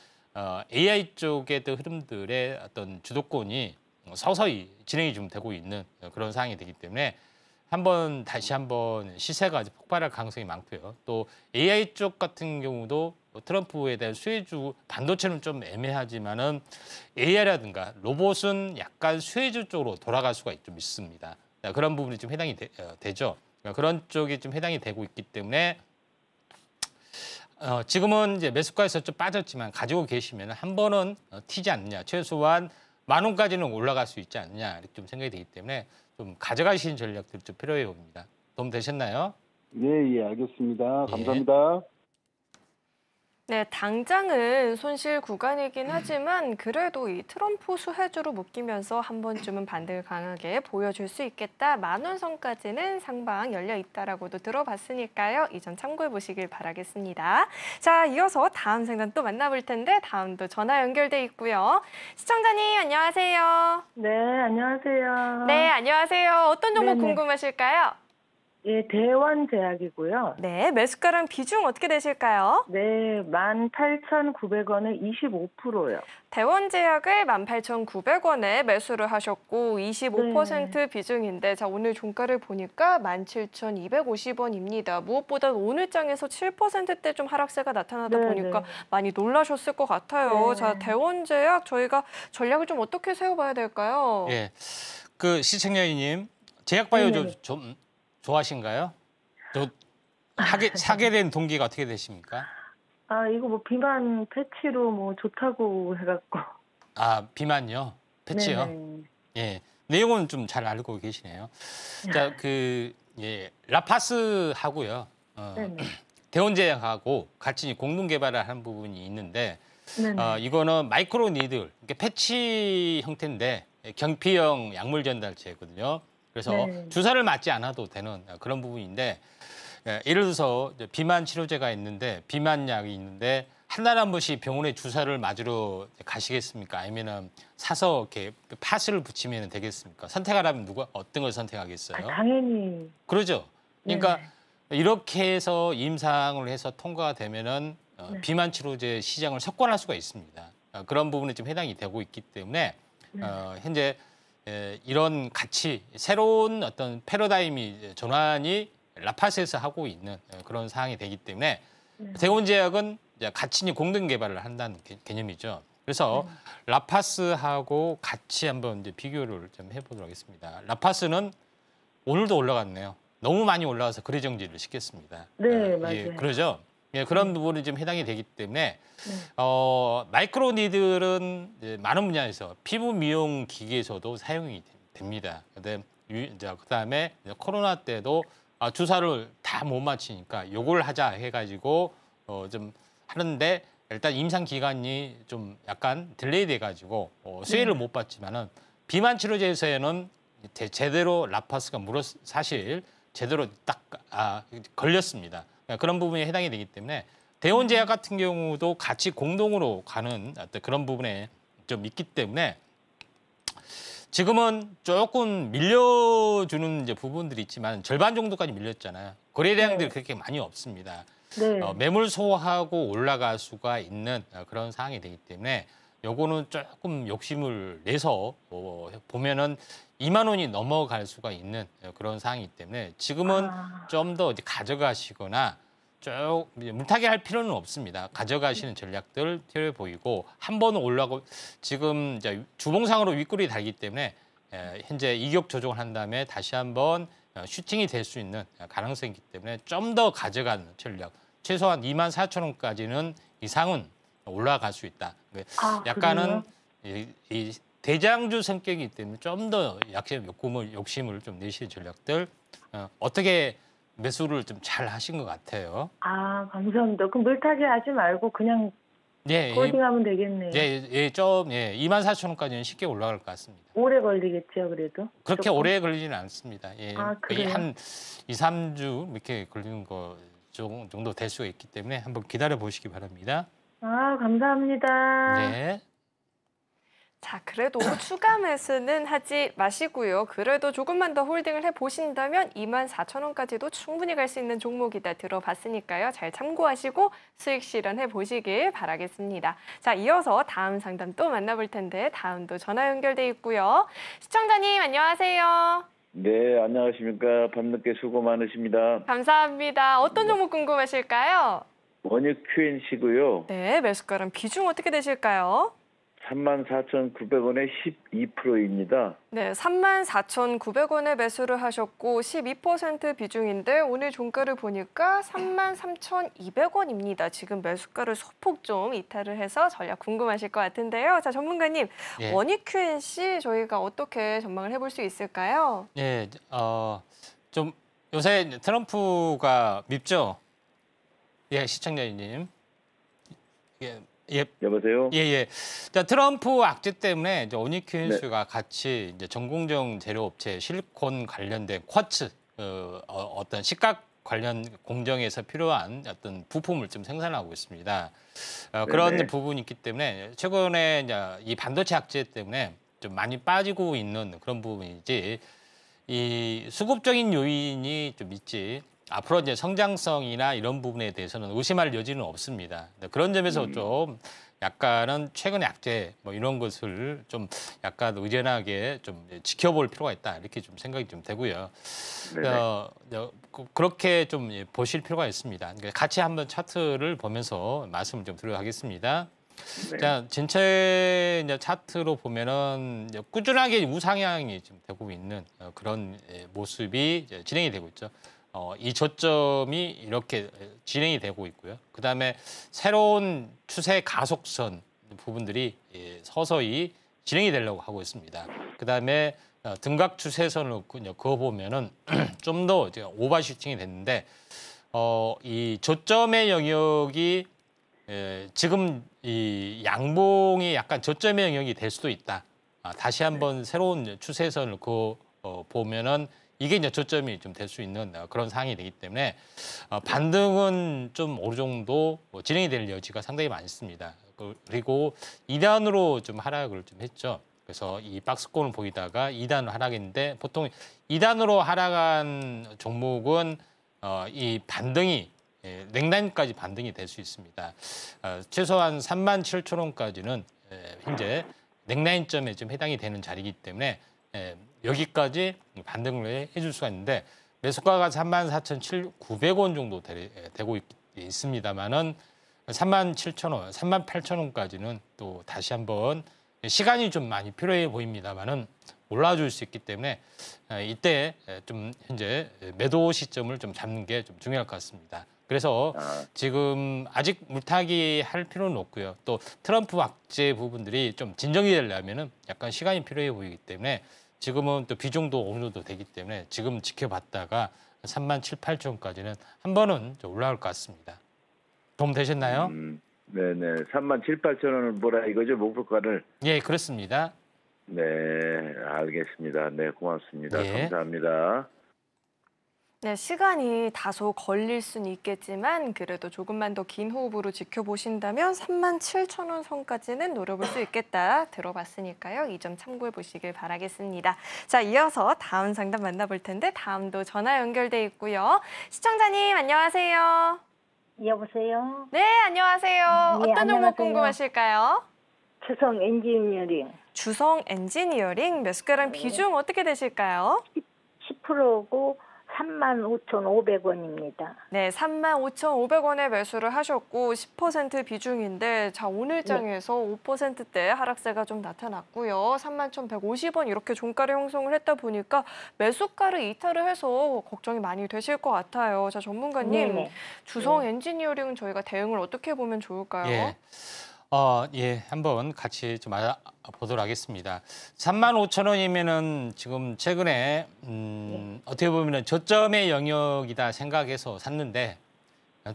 AI 쪽의 흐름들의 어떤 주도권이 서서히 진행이 좀 되고 있는 그런 상황이 되기 때문에 다시 한번 시세가 폭발할 가능성이 많고요. 또 AI 쪽 같은 경우도 트럼프에 대한 수혜주 반도체는 좀 애매하지만은 AI라든가 로봇은 약간 수혜주 쪽으로 돌아갈 수가 좀 있습니다. 그런 부분이 좀 해당이 되죠. 그런 쪽이 좀 해당이 되고 있기 때문에 지금은 이제 매수가에서 좀 빠졌지만 가지고 계시면 한 번은 튀지 않느냐. 최소한 10,000원까지는 올라갈 수 있지 않느냐 이렇게 좀 생각이 되기 때문에 좀 가져가시는 전략들이 좀 필요해 봅니다. 도움 되셨나요? 예, 알겠습니다. 예. 감사합니다. 네, 당장은 손실 구간이긴 하지만 그래도 이 트럼프 수혜주로 묶이면서 한 번쯤은 반등을 강하게 보여줄 수 있겠다. 10,000원 선까지는 상방 열려 있다라고도 들어봤으니까요. 이 점 참고해 보시길 바라겠습니다. 자, 이어서 다음 상담 또 만나볼 텐데 다음도 전화 연결돼 있고요. 시청자님 안녕하세요. 네, 안녕하세요. 네, 안녕하세요. 어떤 종목 네네. 궁금하실까요? 예, 대원제약이고요. 네, 매수가랑 비중 어떻게 되실까요? 네, 18,900원에 25%요. 대원제약을 18,900원에 매수를 하셨고 25% 비중인데 자 오늘 종가를 보니까 17,250원입니다. 무엇보다 오늘 장에서 7%대 좀 하락세가 나타나다 네, 보니까 네. 많이 놀라셨을 것 같아요. 네. 자 대원제약 저희가 전략을 좀 어떻게 세워봐야 될까요? 예. 그 시청자님 제약바이오 네네. 좀 좋아하신가요? 사게 된 동기가 어떻게 되십니까? 아, 이거 뭐 비만 패치로 뭐 좋다고 해갖고. 아, 비만요? 패치요? 네네. 예. 내용은 좀 잘 알고 계시네요. 자, 라파스하고요. 네네. 대원제약하고 같이 공동 개발을 한 부분이 있는데 네네. 이거는 마이크로 니들, 패치 형태인데 경피형 약물 전달체거든요. 그래서 네. 주사를 맞지 않아도 되는 그런 부분인데 예를 들어서 비만 치료제가 있는데 비만약이 있는데 한 달에 한 번씩 병원에 주사를 맞으러 가시겠습니까? 아니면은 사서 이렇게 팥을 붙이면 되겠습니까? 선택하라면 어떤 걸 선택하겠어요? 아, 당연히. 그러죠. 그러니까 네네. 이렇게 해서 임상을 해서 통과가 되면은 네. 비만 치료제 시장을 석권할 수가 있습니다. 그런 부분에 좀 해당이 되고 있기 때문에 현재 이런 가치, 새로운 어떤 패러다임이 전환이 라파스에서 하고 있는 그런 상황이 되기 때문에 대원제약은 같이 공동 개발을 한다는 개념이죠. 그래서 라파스하고 같이 한번 이제 비교를 좀 해보도록 하겠습니다. 라파스는 오늘도 올라갔네요. 너무 많이 올라가서 거래 정지를 시켰습니다. 네, 맞아요. 그러죠. 예, 그런 부분이 좀 해당이 되기 때문에 네. 마이크로 니들은 이제 많은 분야에서 피부 미용 기기에서도 사용이 됩니다. 그다음에 코로나 때도 주사를 다 못 맞히니까 요걸 하자 해가지고 좀 하는데 일단 임상 기간이 좀 약간 딜레이 돼가지고 수혜를 못 받지만은 비만 치료제에서는 제대로 라파스가 사실 제대로 딱 걸렸습니다. 그런 부분에 해당이 되기 때문에 대원제약 같은 경우도 같이 공동으로 가는 어떤 그런 부분에 좀 있기 때문에 지금은 조금 밀려주는 이제 부분들이 있지만 절반 정도까지 밀렸잖아요. 거래량들이 그렇게 많이 없습니다. 네. 매물 소화하고 올라갈 수가 있는 그런 상황이 되기 때문에 요거는 조금 욕심을 내서 보면은 20,000원이 넘어갈 수가 있는 그런 상황이기 때문에 지금은 좀 더 가져가시거나 물타기 할 필요는 없습니다. 가져가시는 전략들 필요해 보이고 한 번은 올라가고 지금 이제 주봉상으로 윗골이 달기 때문에 현재 이격 조정을 한 다음에 다시 한번 슈팅이 될 수 있는 가능성이 있기 때문에 좀 더 가져가는 전략. 최소한 24,000원까지는 이상은 올라갈 수 있다. 약간은 이 대장주 성격이기 때문에 좀 더 욕심을 좀 내시는 전략들 어떻게 매수를 좀 잘 하신 것 같아요. 아, 감사합니다. 그럼 물타기 하지 말고 그냥 홀딩하면 되겠네요. 24,000원까지는 쉽게 올라갈 것 같습니다. 오래 걸리겠죠, 그래도? 그렇게 조금? 오래 걸리지는 않습니다. 아, 거의 그래요? 한 2, 3주 이렇게 걸리는 거 정도 될 수가 있기 때문에 한번 기다려 보시기 바랍니다. 아, 감사합니다. 네. 자, 그래도 추가 매수는 하지 마시고요. 그래도 조금만 더 홀딩을 해보신다면 24,000원까지도 충분히 갈 수 있는 종목이다 들어봤으니까요. 잘 참고하시고 수익 실현해 보시길 바라겠습니다. 자, 이어서 다음 상담 또 만나볼 텐데 다음도 전화 연결돼 있고요. 시청자님 안녕하세요. 네, 안녕하십니까. 밤늦게 수고 많으십니다. 감사합니다. 어떤 종목 궁금하실까요? 원유 QNC고요. 네, 매수가랑 비중 어떻게 되실까요? 34,900원에 12%입니다. 네, 34,900원에 매수를 하셨고 12% 비중인데 오늘 종가를 보니까 33,200원입니다. 지금 매수가를 소폭 좀 이탈을 해서 전략 궁금하실 것 같은데요. 자, 전문가님, 예. 원유 QNC 저희가 어떻게 전망을 해볼 수 있을까요? 예, 좀 요새 트럼프가 밉죠. 예, 시청자님. 예, 예. 여보세요? 예. 자, 트럼프 악재 때문에 이제 원유 QNC가 같이 이제 전공정 제조업체 실리콘 관련된 쿼츠 어떤 식각 관련 공정에서 필요한 어떤 부품을 좀 생산하고 있습니다. 그런 네네. 부분이 있기 때문에 최근에 이제 이 반도체 악재 때문에 좀 많이 빠지고 있는 그런 부분이지 이 수급적인 요인이 좀 있지. 앞으로 이제 성장성이나 이런 부분에 대해서는 의심할 여지는 없습니다. 그런 점에서 좀 약간은 최근의 악재 뭐 이런 것을 좀 약간 의연하게 좀 지켜볼 필요가 있다 이렇게 좀 생각이 좀 되고요. 그렇게 좀 보실 필요가 있습니다. 같이 한번 차트를 보면서 말씀을 좀 드려가겠습니다. 네. 자, 전체 이제 차트로 보면은 이제 꾸준하게 우상향이 좀 되고 있는 그런 모습이 이제 진행이 되고 있죠. 이 저점이 이렇게 진행이 되고 있고요. 그다음에 새로운 추세 가속선 부분들이 서서히 진행이 되려고 하고 있습니다. 그다음에 등각 추세선을 그어 보면은 좀 더 오버슈팅이 됐는데 이 저점의 영역이 지금 이 양봉이 약간 저점의 영역이 될 수도 있다. 다시 한번 새로운 추세선을 그어 보면은 이게 이제 저점이 좀 될 수 있는 그런 상황이 되기 때문에 반등은 좀 어느 정도 진행이 될 여지가 상당히 많습니다. 그리고 2단으로 좀 하락을 좀 했죠. 그래서 이 박스권을 보이다가 2단 하락인데 보통 2단으로 하락한 종목은 이 반등이 냉단까지 반등이 될 수 있습니다. 최소한 37,000원까지는 현재 냉라인점에 좀 해당이 되는 자리이기 때문에 여기까지 반등을 해줄 수가 있는데 매수가가 34,900원 정도 되고 있습니다만은 37,000원, 38,000원까지는 또 다시 한번 시간이 좀 많이 필요해 보입니다만은 올라줄 수 있기 때문에 이때 좀 현재 매도 시점을 좀 잡는 게 좀 중요할 것 같습니다. 그래서 지금 아직 물타기 할 필요는 없고요. 또 트럼프 악재 부분들이 좀 진정이 되려면은 약간 시간이 필요해 보이기 때문에 지금은 또 비중도 어느 정도 되기 때문에 지금 지켜봤다가 37,000~38,000원까지는 한 번은 좀 올라올 것 같습니다. 도움 되셨나요? 네네. 37,000~38,000원을 뭐라 이거죠? 목표가를? 예, 그렇습니다. 네, 알겠습니다. 네, 고맙습니다. 예. 감사합니다. 네, 시간이 다소 걸릴 수는 있겠지만 그래도 조금만 더 긴 호흡으로 지켜보신다면 37,000원 선까지는 노려볼 수 있겠다 들어봤으니까요. 이 점 참고해 보시길 바라겠습니다. 자, 이어서 다음 상담 만나볼 텐데 다음도 전화 연결돼 있고요. 시청자님 안녕하세요. 여보세요? 네, 안녕하세요. 네, 어떤 종목 안녕하세요. 궁금하실까요? 주성 엔지니어링 주성 엔지니어링 매수가랑 비중 어떻게 되실까요? 10%고 35,500원입니다. 네, 35,500원에 매수를 하셨고 10% 비중인데 자, 오늘 장에서 5%대 하락세가 좀 나타났고요. 31,150원 이렇게 종가를 형성을 했다 보니까 매수가를 이탈을 해서 걱정이 많이 되실 것 같아요. 자, 전문가님, 네네. 주성 엔지니어링은 저희가 대응을 어떻게 보면 좋을까요? 예. 예, 한번 같이 좀 보도록 하겠습니다. 35,000원이면은 지금 최근에 어떻게 보면은 저점의 영역이다 생각해서 샀는데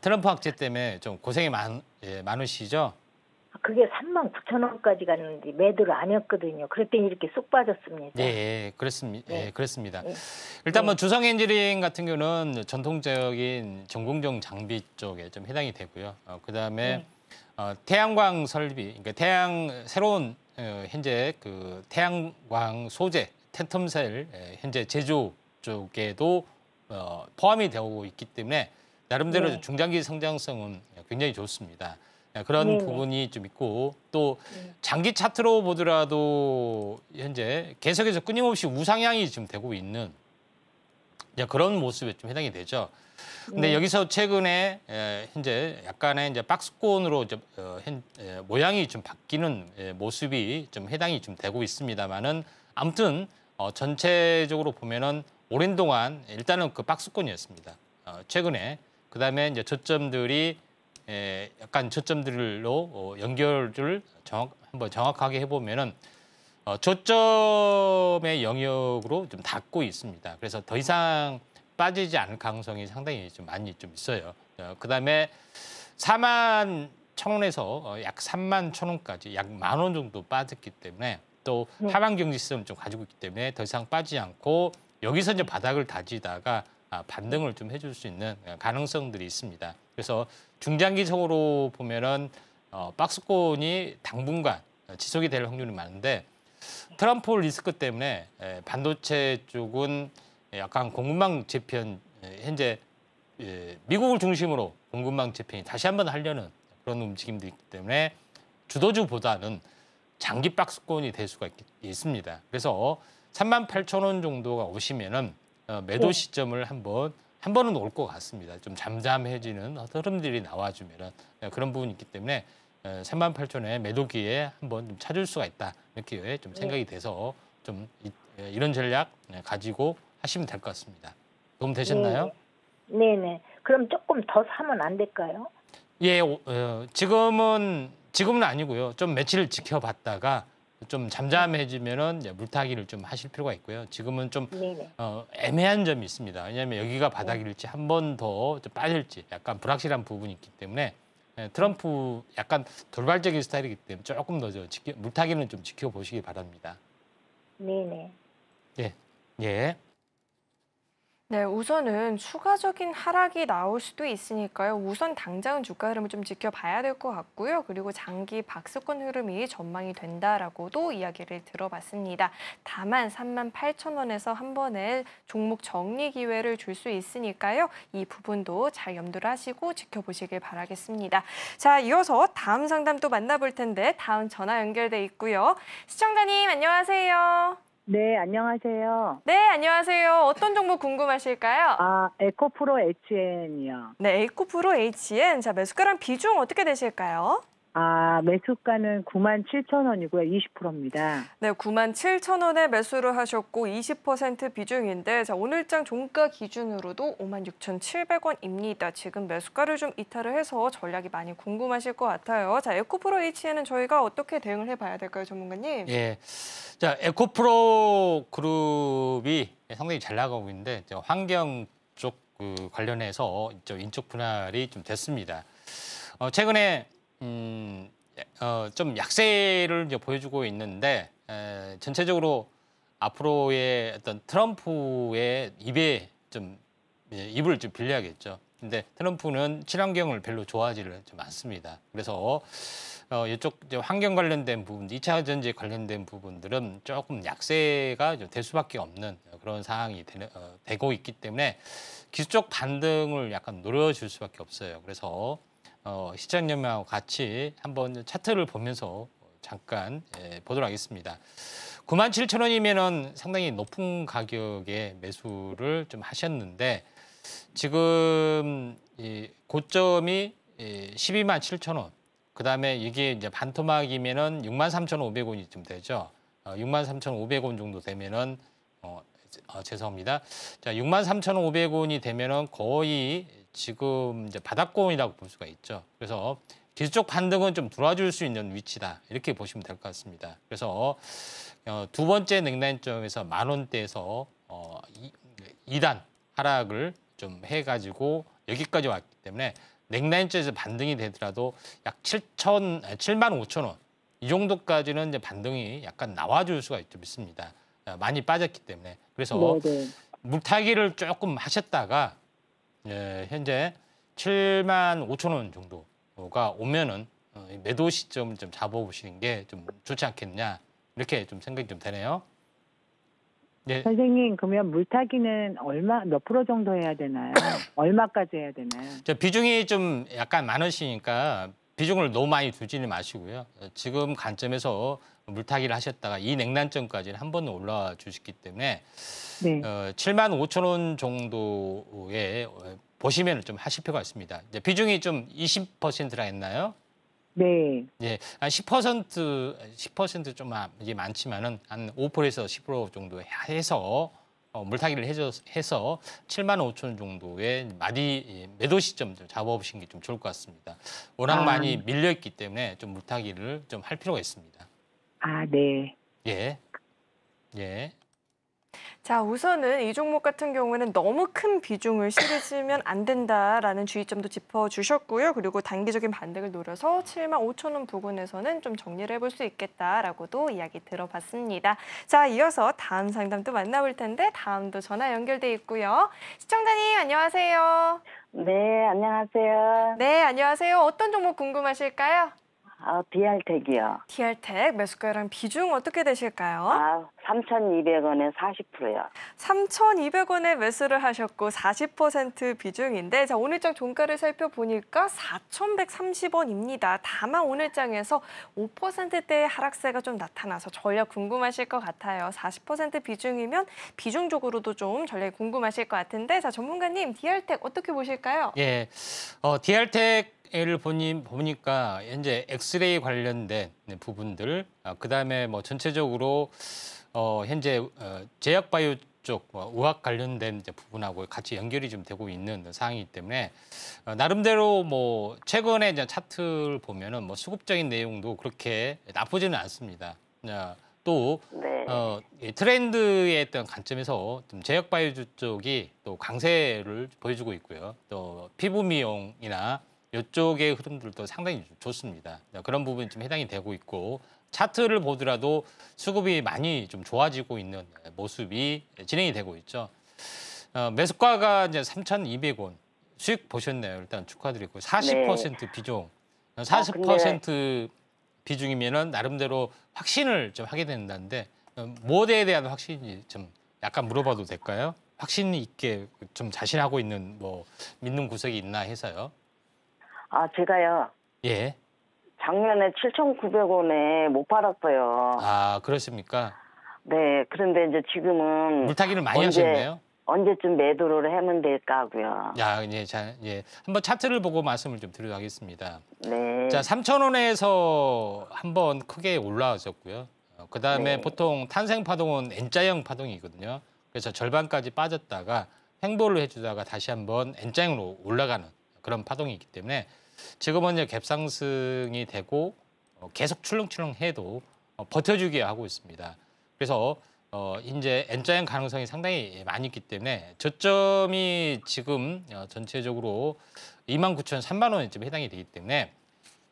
트럼프 악재 때문에 좀 고생이 많으시죠? 그게 39,000원까지 갔는데 매도를 안 했거든요. 그랬더니 이렇게 쑥 빠졌습니다. 예, 그렇습니다. 네. 예, 그렇습니다. 네. 일단 뭐 주성 엔지니어링 같은 경우는 전통적인 전공정 장비 쪽에 좀 해당이 되고요. 그다음에 태양광 설비, 그러니까 새로운 현재 그 태양광 소재, 팬텀셀 현재 제조 쪽에도 포함이 되고 있기 때문에 나름대로 네. 중장기 성장성은 굉장히 좋습니다. 그런 네네. 부분이 좀 있고 또 장기 차트로 보더라도 현재 계속해서 끊임없이 우상향이 지금 되고 있는 이제 그런 모습에 좀 해당이 되죠. 근데 여기서 최근에 현재 약간의 이제 박스권으로 이제 모양이 좀 바뀌는 모습이 좀 해당이 좀 되고 있습니다만은 아무튼 전체적으로 보면은 오랜 동안 일단은 그 박스권이었습니다. 최근에 그다음에 이제 저점들이 약간 저점들로 연결을 한번 정확하게 해보면은 저점의 영역으로 좀 닿고 있습니다. 그래서 더 이상 빠지지 않을 가능성이 상당히 좀 많이 좀 있어요. 그다음에 4만 1,000원에서 약 3만 1,000원까지 약 10,000원 정도 빠졌기 때문에 또 하방 경직성을 좀 가지고 있기 때문에 더 이상 빠지지 않고 여기서 이제 바닥을 다지다가 반등을 좀 해줄 수 있는 가능성들이 있습니다. 그래서 중장기적으로 보면은 박스권이 당분간 지속이 될 확률이 많은데 트럼프 리스크 때문에 반도체 쪽은 약간 공급망 재편 현재 미국을 중심으로 공급망 재편이 다시 한번 하려는 그런 움직임도 있기 때문에 주도주보다는 장기 박스권이 될 수가 있습니다. 그래서 38,000원 정도가 오시면은 매도 시점을 한 번은 올 것 같습니다. 좀 잠잠해지는 흐름들이 나와주면은 그런 부분이 있기 때문에 38,000원에 매도 기회에 한번 좀 찾을 수가 있다 이렇게 좀 생각이 돼서 좀 이런 전략 가지고 하시면 될 것 같습니다. 도움 되셨나요? 네네. 그럼 조금 더 사면 안 될까요? 예, 지금은 아니고요. 좀 며칠 지켜봤다가 좀 잠잠해지면은 이제 물타기를 좀 하실 필요가 있고요. 지금은 좀 네네. 애매한 점이 있습니다. 왜냐하면 여기가 바닥일지 한 번 더 빠질지 약간 불확실한 부분이 있기 때문에 트럼프 약간 돌발적인 스타일이기 때문에 조금 더 물타기는 좀 지켜보시기 바랍니다. 네네. 예. 네, 우선은 추가적인 하락이 나올 수도 있으니까요. 우선 당장은 주가 흐름을 좀 지켜봐야 될 것 같고요. 그리고 장기 박스권 흐름이 전망이 된다라고도 이야기를 들어봤습니다. 다만 38,000원에서 한 번에 종목 정리 기회를 줄 수 있으니까요. 이 부분도 잘 염두를 하시고 지켜보시길 바라겠습니다. 자, 이어서 다음 상담 또 만나볼 텐데 다음 전화 연결돼 있고요. 시청자님 안녕하세요. 네, 안녕하세요. 네, 안녕하세요. 어떤 정보 궁금하실까요? 에코프로 HN이요. 네, 에코프로 HN. 자, 매수가랑 비중 어떻게 되실까요? 매수가는 97,000원이고요. 20%입니다. 네, 97,000원에 매수를 하셨고 20% 비중인데 자, 오늘장 종가 기준으로도 56,700원입니다. 지금 매수가를 좀 이탈을 해서 전략이 많이 궁금하실 것 같아요. 자, 에코프로 HN은 저희가 어떻게 대응을 해봐야 될까요, 전문가님? 예. 자, 에코프로 그룹이 상당히 잘 나가고 있는데 환경 쪽 관련해서 인적 분할이 좀 됐습니다. 최근에 좀 약세를 이제 보여주고 있는데 전체적으로 앞으로의 어떤 트럼프의 입을 좀 빌려야겠죠. 근데 트럼프는 친환경을 별로 좋아하지를 좀 않습니다. 그래서 이쪽 환경 관련된 부분, 2차 전지 관련된 부분들은 조금 약세가 될 수밖에 없는 그런 상황이 되고 있기 때문에 기술적 반등을 약간 노려줄 수밖에 없어요. 그래서 시장 전망하고 같이 한번 차트를 보면서 잠깐 보도록 하겠습니다. 97,000원이면은 상당히 높은 가격에 매수를 좀 하셨는데 지금 이 고점이 127,000원. 그다음에 이게 이제 반토막이면은 63,500원이 좀 되죠. 63,500원 정도 되면은 죄송합니다. 자, 63,500원이 되면은 거의 지금 이제 바닥권이라고 볼 수가 있죠. 그래서 기술적 반등은 좀 들어와줄 수 있는 위치다. 이렇게 보시면 될 것 같습니다. 그래서 두 번째 넥라인점에서 10,000원대에서 2단 하락을 좀 해가지고 여기까지 왔기 때문에 넥라인점에서 반등이 되더라도 약 75,000원 이 정도까지는 이제 반등이 약간 나와줄 수가 좀 있습니다. 많이 빠졌기 때문에 그래서 네네. 물타기를 조금 하셨다가 현재 75,000원 정도가 오면은 매도 시점을 좀 잡아보시는 게 좀 좋지 않겠냐 이렇게 좀 생각이 좀 되네요. 네. 선생님, 그러면 물타기는 몇 프로 정도 해야 되나요? 얼마까지 해야 되나요? 비중이 좀 약간 많으시니까 비중을 너무 많이 두지는 마시고요. 지금 관점에서 물타기를 하셨다가 이 냉난점까지는 한 번은 올라와 주셨기 때문에 네. 7만 5천 원 정도에 보시면 좀 하실 필요가 있습니다. 이제 비중이 좀 20%라 했나요? 네. 예, 한 10%좀 이게 많지만은 한 5%에서 10% 정도 해서 물타기를 해서 7만 5천 원 정도의 매도 시점 좀 잡아보시는 게 좀 좋을 것 같습니다. 워낙 많이 밀려 있기 때문에 좀 물타기를 좀 할 필요가 있습니다. 아, 네. 예, 예. 자, 우선은 이 종목 같은 경우에는 너무 큰 비중을 실으시면 안 된다라는 주의점도 짚어주셨고요. 그리고 단기적인 반등을 노려서 7만 5천 원 부근에서는 좀 정리를 해볼 수 있겠다라고도 이야기 들어봤습니다. 자, 이어서 다음 상담도 만나볼 텐데 다음도 전화 연결돼 있고요. 시청자님 안녕하세요. 네, 안녕하세요. 네, 안녕하세요. 어떤 종목 궁금하실까요? DR텍이요. DR텍 매수가랑 비중 어떻게 되실까요? 3,200원에 40%요. 3,200원에 매수를 하셨고 40% 비중인데 자 오늘장 종가를 살펴보니까 4,130원입니다. 다만 오늘장에서 5%대의 하락세가 좀 나타나서 전략 궁금하실 것 같아요. 40% 비중이면 비중적으로도 좀 전략이 궁금하실 것 같은데 자 전문가님 DR텍 어떻게 보실까요? 예, DR텍을 보니까 현재 엑스레이 관련된 부분들, 그다음에 뭐 전체적으로 현재 제약바이오 쪽 의학 관련된 이제 부분하고 같이 연결이 좀 되고 있는 상황이기 때문에 나름대로 뭐 최근에 이제 차트를 보면은 뭐 수급적인 내용도 그렇게 나쁘지는 않습니다. 또 네. 트렌드의 어떤 관점에서 좀 제약바이오 쪽이 또 강세를 보여주고 있고요. 또 피부 미용이나 이쪽의 흐름들도 상당히 좋습니다. 그런 부분이 좀 해당이 되고 있고 차트를 보더라도 수급이 많이 좀 좋아지고 있는 모습이 진행이 되고 있죠. 매수가가 이제 3,200원 수익 보셨네요. 일단 축하드리고 40% 비중, 40% 비중이면은 나름대로 확신을 좀 하게 된다는데 뭐에 대한 확신이 좀 약간 물어봐도 될까요? 확신 있게 좀 자신하고 있는 뭐 믿는 구석이 있나 해서요. 제가요. 예. 작년에 7,900원에 못 팔았어요. 아, 그렇습니까? 네, 그런데 이제 지금은 물타기를 많이 하셨네요. 언제쯤 매도를 하면 될까 하고요. 예. 한번 차트를 보고 말씀을 좀 드리도록 하겠습니다. 네. 자, 3,000원에서 한번 크게 올라왔었고요. 그다음에 네. 보통 탄생 파동은 N자형 파동이거든요. 그래서 절반까지 빠졌다가 횡보를 해주다가 다시 한번 N자형으로 올라가는 그런 파동이기 때문에 지금은 이제 갭상승이 되고 계속 출렁출렁해도 버텨주게 하고 있습니다. 그래서 이제 N자형 가능성이 상당히 많이 있기 때문에 저점이 지금 전체적으로 29,000원, 3만 원에쯤 해당이 되기 때문에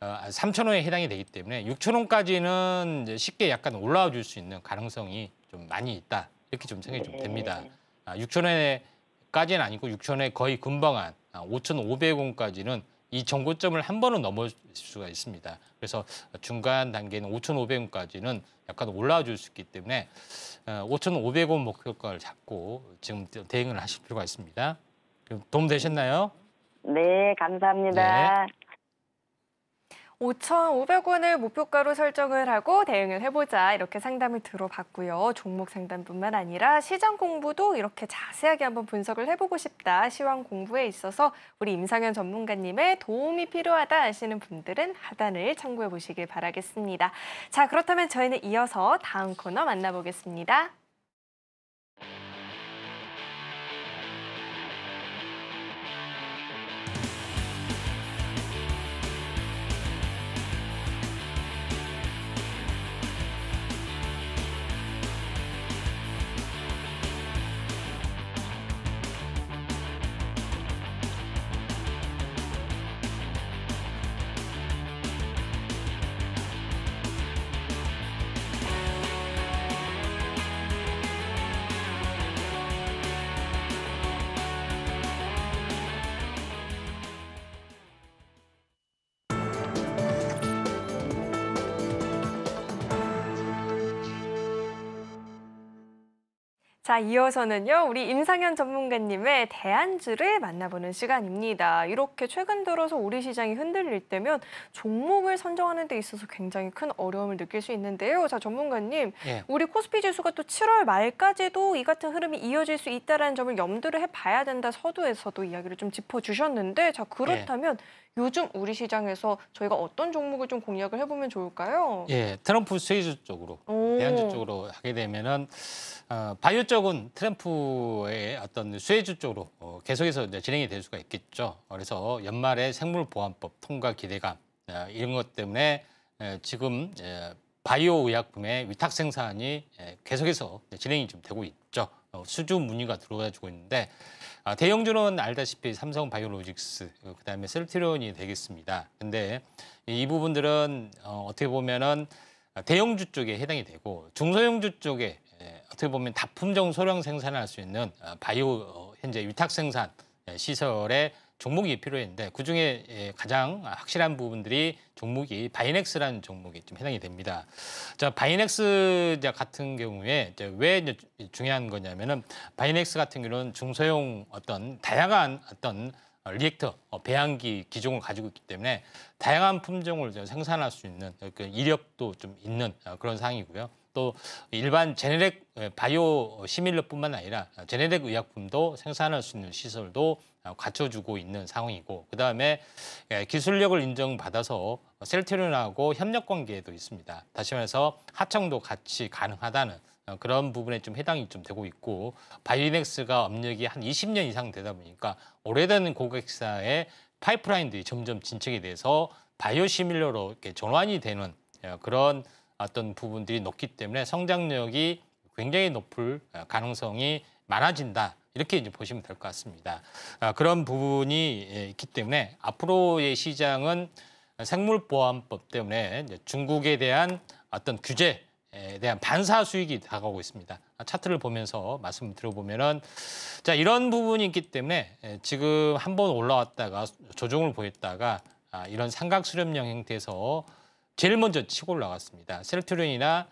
3,000원에 해당이 되기 때문에 6,000원까지는 이제 쉽게 약간 올라와 줄 수 있는 가능성이 좀 많이 있다. 이렇게 좀 생각이 좀 됩니다. 6,000원에까지는 아니고 6,000원에 거의 근방한 5,500원까지는 이 정고점을 한 번은 넘을 수가 있습니다. 그래서 중간 단계는 5,500원까지는 약간 올라와 줄 수 있기 때문에 5,500원 목표가를 잡고 지금 대응을 하실 필요가 있습니다. 도움 되셨나요? 네, 감사합니다. 네. 5,500원을 목표가로 설정을 하고 대응을 해보자 이렇게 상담을 들어봤고요. 종목 상담뿐만 아니라 시장 공부도 이렇게 자세하게 한번 분석을 해보고 싶다. 시황 공부에 있어서 우리 임상현 전문가님의 도움이 필요하다 하시는 분들은 하단을 참고해 보시길 바라겠습니다. 자, 그렇다면 저희는 이어서 다음 코너 만나보겠습니다. 자, 이어서는요, 우리 임상현 전문가님의 대안주를 만나보는 시간입니다. 이렇게 최근 들어서 우리 시장이 흔들릴 때면 종목을 선정하는 데 있어서 굉장히 큰 어려움을 느낄 수 있는데요. 자, 전문가님, 예. 우리 코스피 지수가 또 7월 말까지도 이 같은 흐름이 이어질 수 있다는 점을 염두를 해봐야 된다 서두에서도 이야기를 좀 짚어주셨는데, 자, 그렇다면 요즘 우리 시장에서 저희가 어떤 종목을 좀 공략을 해보면 좋을까요? 예, 트럼프 수혜주 쪽으로, 대안주 쪽으로 하게 되면은 바이오 쪽은 트럼프의 어떤 수혜주 쪽으로 계속해서 이제 진행이 될 수가 있겠죠. 그래서 연말에 생물보안법 통과 기대감 이런 것 때문에 지금 바이오 의약품의 위탁 생산이 계속해서 진행이 좀 되고 있죠. 수주 문의가 들어와주고 있는데 대형주는 알다시피 삼성 바이오로직스, 그다음에 셀트리온이 되겠습니다. 근데 이 부분들은 어떻게 보면은 대형주 쪽에 해당이 되고 중소형주 쪽에 어떻게 보면 다품종 소량 생산할 수 있는 바이오 현재 위탁 생산 시설의 종목이 필요했는데 그중에 가장 확실한 부분들이 종목이 바이넥스라는 종목이 좀 해당이 됩니다. 자, 바이넥스 같은 경우에 왜 이제 중요한 거냐면은 바이넥스 같은 경우는 중소형 어떤 다양한 어떤 리액터, 배양기 기종을 가지고 있기 때문에 다양한 품종을 생산할 수 있는 그 이력도 좀 있는 그런 상황이고요. 또 일반 제네릭 바이오 시밀러뿐만 아니라 제네릭 의약품도 생산할 수 있는 시설도 갖춰주고 있는 상황이고, 그다음에 기술력을 인정받아서 셀트리온하고 협력 관계도 있습니다. 다시 말해서 하청도 같이 가능하다는 그런 부분에 좀 해당이 좀 되고 있고, 바이넥스가 업력이 한 20년 이상 되다 보니까 오래된 고객사의 파이프라인들이 점점 진척이 돼서 바이오 시밀러로 이렇게 전환이 되는 그런 어떤 부분들이 높기 때문에 성장력이 굉장히 높을 가능성이 많아진다. 이렇게 이제 보시면 될 것 같습니다. 그런 부분이 있기 때문에 앞으로의 시장은 생물보안법 때문에 이제 중국에 대한 어떤 규제에 대한 반사 수익이 다가오고 있습니다. 차트를 보면서 말씀 들어보면은 자, 이런 부분이 있기 때문에 지금 한번 올라왔다가 조정을 보였다가 이런 삼각 수렴형 형태에서 제일 먼저 치고 올라갔습니다. 셀트리온이나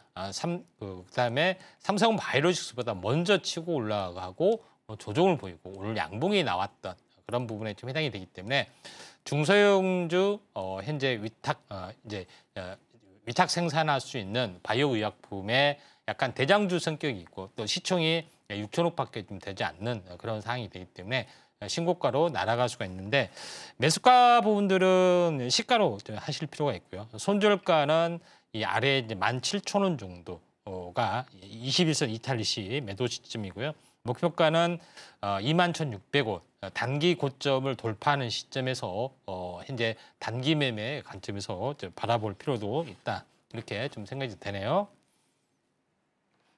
그다음에 삼성 바이오로직스보다 먼저 치고 올라가고 조정을 보이고 오늘 양봉이 나왔던 그런 부분에 좀 해당이 되기 때문에 중소형주 현재 위탁 생산할 수 있는 바이오 의약품의 약간 대장주 성격이 있고 또 시총이 6천억밖에 좀 되지 않는 그런 상황이 되기 때문에 신고가로 날아갈 수가 있는데 매수가 부분들은 시가로 하실 필요가 있고요. 손절가는 이 아래 이제 17,000원 정도가 21선 이탈리 시 매도 시점이고요. 목표가는 21,600원, 단기 고점을 돌파하는 시점에서 현재 단기 매매 관점에서 바라볼 필요도 있다. 이렇게 좀 생각이 되네요.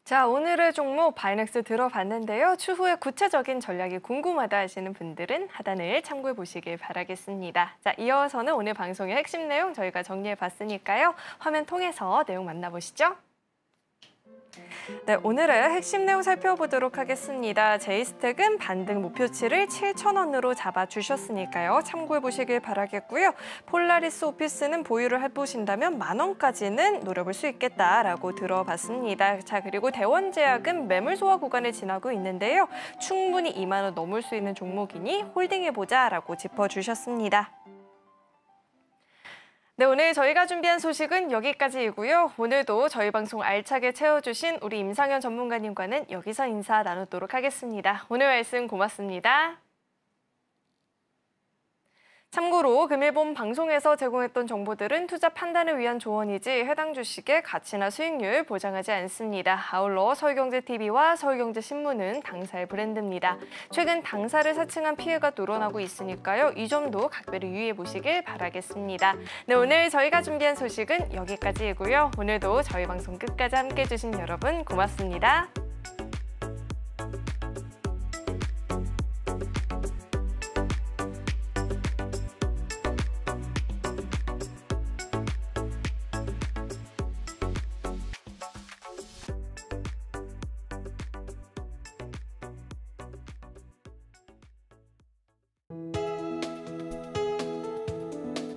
자, 오늘의 종목 바이넥스 들어봤는데요. 추후에 구체적인 전략이 궁금하다 하시는 분들은 하단을 참고해 보시길 바라겠습니다. 자, 이어서는 오늘 방송의 핵심 내용 저희가 정리해 봤으니까요. 화면 통해서 내용 만나보시죠. 네, 오늘의 핵심 내용 살펴보도록 하겠습니다. 제이스택은 반등 목표치를 7,000원으로 잡아주셨으니까요. 참고해 보시길 바라겠고요. 폴라리스 오피스는 보유를 해보신다면 10,000원까지는 노려볼 수 있겠다라고 들어봤습니다. 자, 그리고 대원제약은 매물 소화 구간을 지나고 있는데요. 충분히 20,000원 넘을 수 있는 종목이니 홀딩해보자라고 짚어주셨습니다. 네, 오늘 저희가 준비한 소식은 여기까지이고요. 오늘도 저희 방송 알차게 채워주신 우리 임상현 전문가님과는 여기서 인사 나누도록 하겠습니다. 오늘 말씀 고맙습니다. 참고로 금일본 방송에서 제공했던 정보들은 투자 판단을 위한 조언이지 해당 주식의 가치나 수익률 보장하지 않습니다. 아울러 서울경제TV와 서울경제신문은 당사의 브랜드입니다. 최근 당사를 사칭한 피해가 늘어나고 있으니까요. 이 점도 각별히 유의해 보시길 바라겠습니다. 네, 오늘 저희가 준비한 소식은 여기까지이고요. 오늘도 저희 방송 끝까지 함께해 주신 여러분 고맙습니다.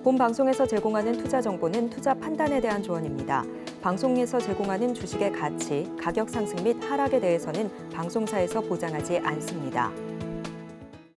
본 방송에서 제공하는 투자 정보는 투자 판단에 대한 조언입니다. 방송에서 제공하는 주식의 가치, 가격 상승 및 하락에 대해서는 방송사에서 보장하지 않습니다.